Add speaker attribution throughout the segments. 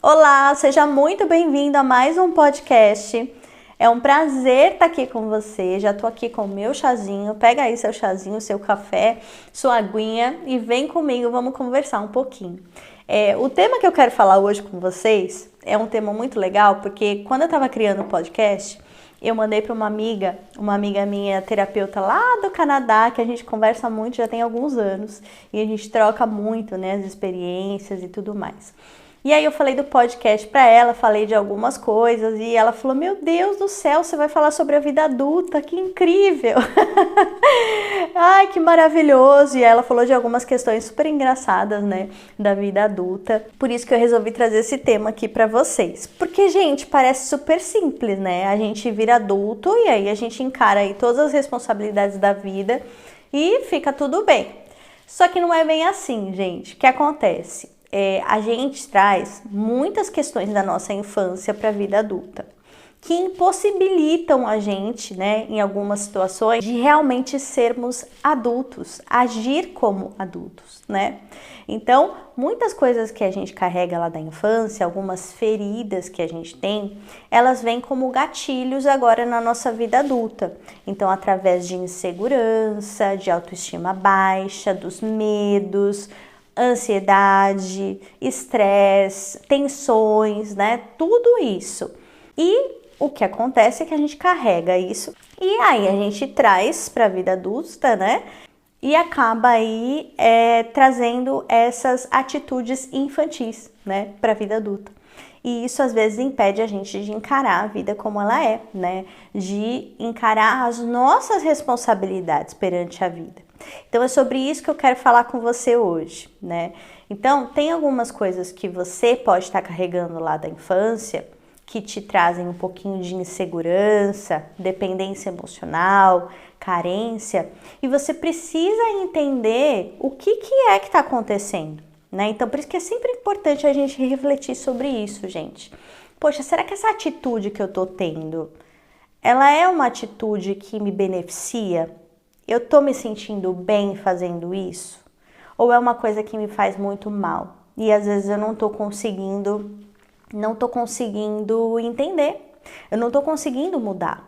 Speaker 1: Olá, seja muito bem-vindo a mais um podcast. É um prazer estar aqui com você. Já tô aqui com o meu chazinho. Pega aí seu chazinho, seu café, sua aguinha e vem comigo, vamos conversar um pouquinho. O tema que eu quero falar hoje com vocês é um tema muito legal, porque quando eu estava criando o podcast, eu mandei para uma amiga minha terapeuta lá do Canadá, que a gente conversa muito, já tem alguns anos, e a gente troca muito, né, as experiências e tudo mais. E aí eu falei do podcast para ela, falei de algumas coisas e ela falou: meu Deus do céu, você vai falar sobre a vida adulta, que incrível! Ai, que maravilhoso! E ela falou de algumas questões super engraçadas, né, da vida adulta. Por isso que eu resolvi trazer esse tema aqui para vocês. Porque, gente, parece super simples, né? A gente vira adulto e aí a gente encara aí todas as responsabilidades da vida e fica tudo bem. Só que não é bem assim, gente. O que acontece? A gente traz muitas questões da nossa infância para a vida adulta, que impossibilitam a gente, né, em algumas situações, de realmente sermos adultos, agir como adultos, né? Então, muitas coisas que a gente carrega lá da infância, algumas feridas que a gente tem, elas vêm como gatilhos agora na nossa vida adulta. Então, através de insegurança, de autoestima baixa, dos medos, ansiedade, estresse, tensões, né? Tudo isso. E o que acontece é que a gente carrega isso e aí a gente traz para a vida adulta, né? E acaba aí trazendo essas atitudes infantis, né, para a vida adulta. E isso às vezes impede a gente de encarar a vida como ela é, né? De encarar as nossas responsabilidades perante a vida. Então é sobre isso que eu quero falar com você hoje, né? Então tem algumas coisas que você pode estar carregando lá da infância que te trazem um pouquinho de insegurança, dependência emocional, carência, e você precisa entender o que é que está acontecendo, né? Então por isso que é sempre importante a gente refletir sobre isso, gente. Poxa, será que essa atitude que eu tô tendo, ela é uma atitude que me beneficia? Eu tô me sentindo bem fazendo isso? Ou é uma coisa que me faz muito mal? E às vezes eu não tô conseguindo entender. Eu não tô conseguindo mudar.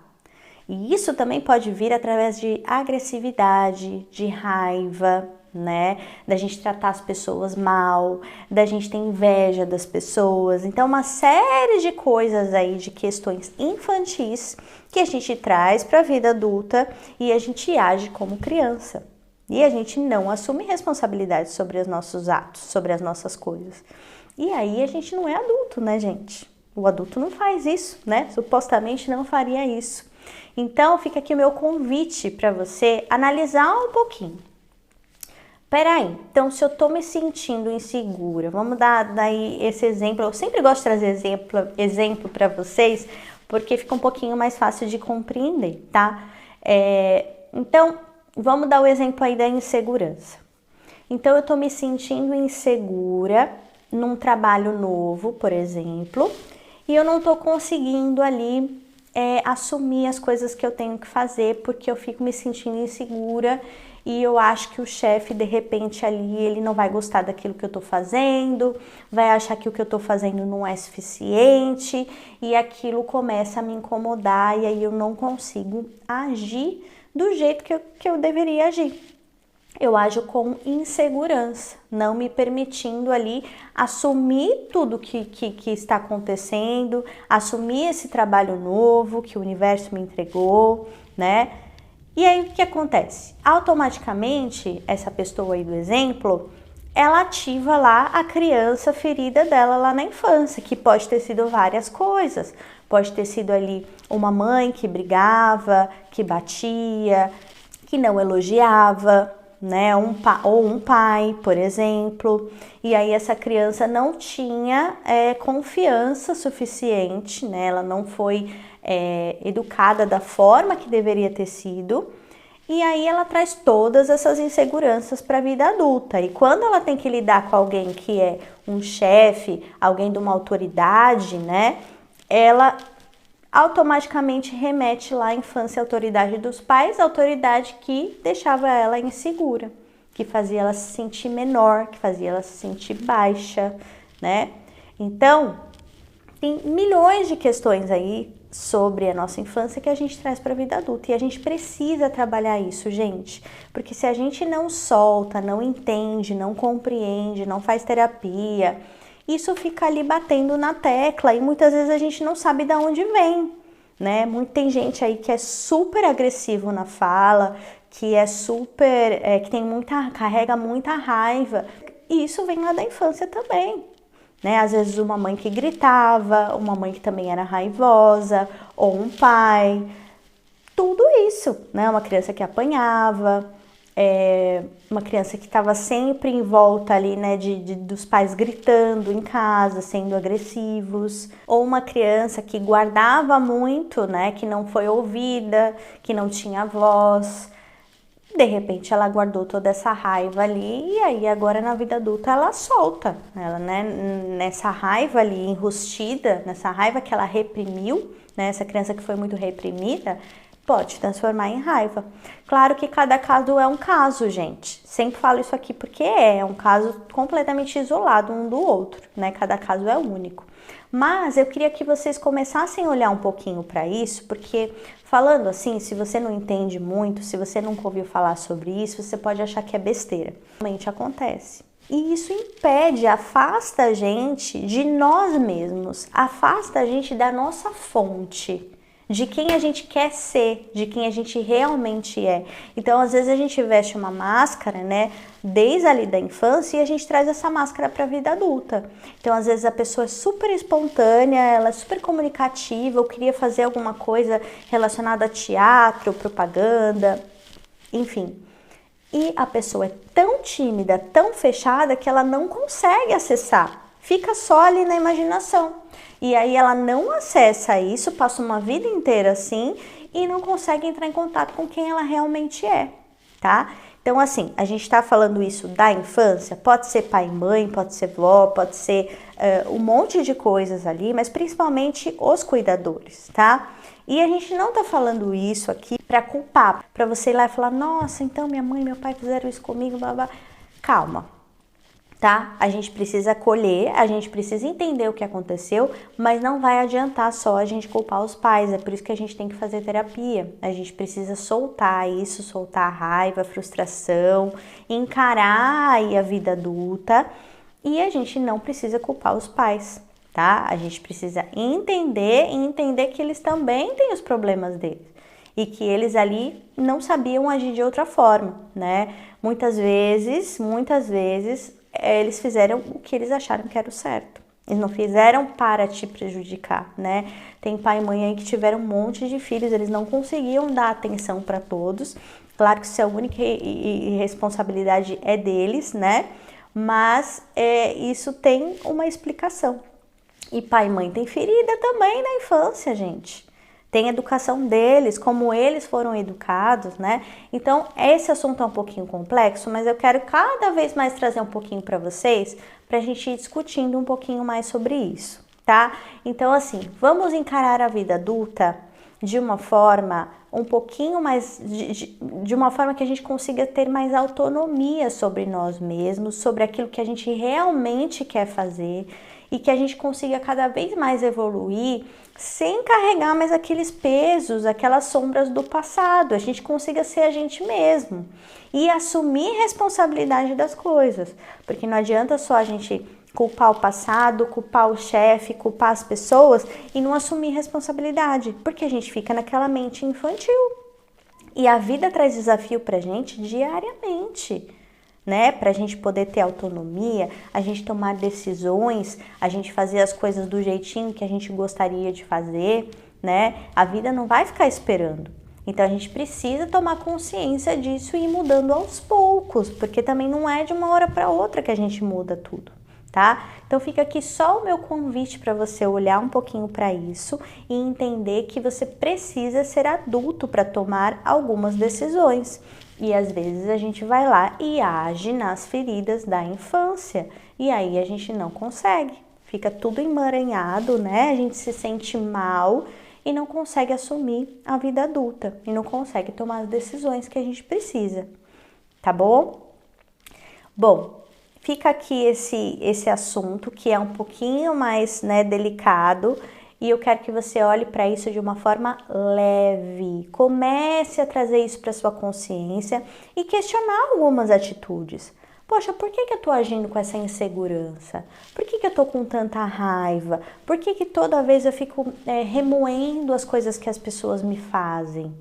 Speaker 1: E isso também pode vir através de agressividade, de raiva, né? Da gente tratar as pessoas mal, da gente ter inveja das pessoas. Então, uma série de coisas aí, de questões infantis que a gente traz para a vida adulta e a gente age como criança. E a gente não assume responsabilidade sobre os nossos atos, sobre as nossas coisas. E aí a gente não é adulto, né, gente? O adulto não faz isso, né? Supostamente não faria isso. Então, fica aqui o meu convite para você analisar um pouquinho. Peraí, então se eu tô me sentindo insegura, vamos dar daí esse exemplo. Eu sempre gosto de trazer exemplo para vocês, porque fica um pouquinho mais fácil de compreender, tá? Então, vamos dar o exemplo aí da insegurança. Então, eu tô me sentindo insegura num trabalho novo, por exemplo, e eu não tô conseguindo ali assumir as coisas que eu tenho que fazer, porque eu fico me sentindo insegura e eu acho que o chefe, de repente, ali, ele não vai gostar daquilo que eu tô fazendo, vai achar que o que eu tô fazendo não é suficiente e aquilo começa a me incomodar e aí eu não consigo agir do jeito que eu deveria agir. Eu ajo com insegurança, não me permitindo ali assumir tudo que está acontecendo, assumir esse trabalho novo que o universo me entregou, né? E aí o que acontece? Automaticamente, essa pessoa aí do exemplo, ela ativa lá a criança ferida dela lá na infância, que pode ter sido várias coisas. Pode ter sido ali uma mãe que brigava, que batia, que não elogiava, né? Ou um pai, por exemplo, e aí essa criança não tinha confiança suficiente, né? Ela não foi educada da forma que deveria ter sido, e aí ela traz todas essas inseguranças para a vida adulta. E quando ela tem que lidar com alguém que é um chefe, alguém de uma autoridade, né? Ela automaticamente remete lá à infância, à autoridade dos pais, a autoridade que deixava ela insegura, que fazia ela se sentir menor, que fazia ela se sentir baixa, né? Então, tem milhões de questões aí sobre a nossa infância que a gente traz para a vida adulta, e a gente precisa trabalhar isso, gente, porque se a gente não solta, não entende, não compreende, não faz terapia, isso fica ali batendo na tecla e muitas vezes a gente não sabe de onde vem, né? Tem gente aí que é super agressivo na fala, que é super, carrega muita raiva, e isso vem lá da infância também. Né? Às vezes uma mãe que gritava, uma mãe que também era raivosa, ou um pai, tudo isso, né? Uma criança que apanhava, uma criança que estava sempre em volta ali, né, dos pais gritando em casa, sendo agressivos, ou uma criança que guardava muito, né, que não foi ouvida, que não tinha voz. De repente ela guardou toda essa raiva ali e aí agora na vida adulta ela solta, ela, né, nessa raiva ali enrustida, nessa raiva que ela reprimiu, né, essa criança que foi muito reprimida, pode transformar em raiva. Claro que cada caso é um caso, gente. Sempre falo isso aqui porque é um caso completamente isolado um do outro, né? Cada caso é único. Mas eu queria que vocês começassem a olhar um pouquinho para isso, porque falando assim, se você não entende muito, se você nunca ouviu falar sobre isso, você pode achar que é besteira. Realmente acontece. E isso impede, afasta a gente de nós mesmos, afasta a gente da nossa fonte, de quem a gente quer ser, de quem a gente realmente é. Então, às vezes a gente veste uma máscara, né, desde ali da infância e a gente traz essa máscara para a vida adulta. Então, às vezes a pessoa é super espontânea, ela é super comunicativa, ou queria fazer alguma coisa relacionada a teatro, propaganda, enfim. E a pessoa é tão tímida, tão fechada, que ela não consegue acessar. Fica só ali na imaginação. E aí ela não acessa isso, passa uma vida inteira assim e não consegue entrar em contato com quem ela realmente é, tá? Então, assim, a gente tá falando isso da infância, pode ser pai e mãe, pode ser vó, pode ser um monte de coisas ali, mas principalmente os cuidadores, tá? E a gente não tá falando isso aqui para culpar, para você ir lá e falar, nossa, então minha mãe e meu pai fizeram isso comigo, blá, blá. Calma. Tá? A gente precisa acolher, a gente precisa entender o que aconteceu, mas não vai adiantar só a gente culpar os pais, é por isso que a gente tem que fazer terapia. A gente precisa soltar isso, soltar a raiva, a frustração, encarar aí a vida adulta e a gente não precisa culpar os pais, tá? A gente precisa entender que eles também têm os problemas deles e que eles ali não sabiam agir de outra forma, né? Muitas vezes, eles fizeram o que eles acharam que era o certo. Eles não fizeram para te prejudicar, né? Tem pai e mãe aí que tiveram um monte de filhos, eles não conseguiam dar atenção para todos. Claro que isso é a única responsabilidade é deles, né? Mas isso tem uma explicação. E pai e mãe tem ferida também na infância, gente. Tem a educação deles, como eles foram educados, né? Então, esse assunto é um pouquinho complexo, mas eu quero cada vez mais trazer um pouquinho para vocês, para a gente ir discutindo um pouquinho mais sobre isso, tá? Então, assim, vamos encarar a vida adulta de uma forma um pouquinho mais, de uma forma que a gente consiga ter mais autonomia sobre nós mesmos, sobre aquilo que a gente realmente quer fazer e que a gente consiga cada vez mais evoluir sem carregar mais aqueles pesos, aquelas sombras do passado. A gente consiga ser a gente mesmo e assumir responsabilidade das coisas, porque não adianta só a gente culpar o passado, culpar o chefe, culpar as pessoas e não assumir responsabilidade, porque a gente fica naquela mente infantil. E a vida traz desafio pra gente diariamente, né? Pra gente poder ter autonomia, a gente tomar decisões, a gente fazer as coisas do jeitinho que a gente gostaria de fazer, né? A vida não vai ficar esperando. Então a gente precisa tomar consciência disso e ir mudando aos poucos, porque também não é de uma hora para outra que a gente muda tudo, tá? Então fica aqui só o meu convite para você olhar um pouquinho para isso e entender que você precisa ser adulto para tomar algumas decisões. E às vezes a gente vai lá e age nas feridas da infância e aí a gente não consegue, fica tudo emaranhado, né? A gente se sente mal e não consegue assumir a vida adulta e não consegue tomar as decisões que a gente precisa, tá bom? Bom, fica aqui esse assunto que é um pouquinho mais, né, delicado, e eu quero que você olhe para isso de uma forma leve. Comece a trazer isso para sua consciência e questionar algumas atitudes. Poxa, por que eu tô agindo com essa insegurança? Por que eu tô com tanta raiva? Por que toda vez eu fico remoendo as coisas que as pessoas me fazem?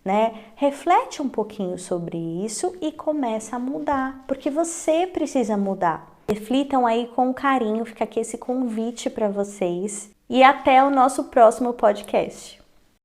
Speaker 1: Né? Reflete um pouquinho sobre isso e começa a mudar, porque você precisa mudar. Reflitam aí com carinho, fica aqui esse convite para vocês e até o nosso próximo podcast.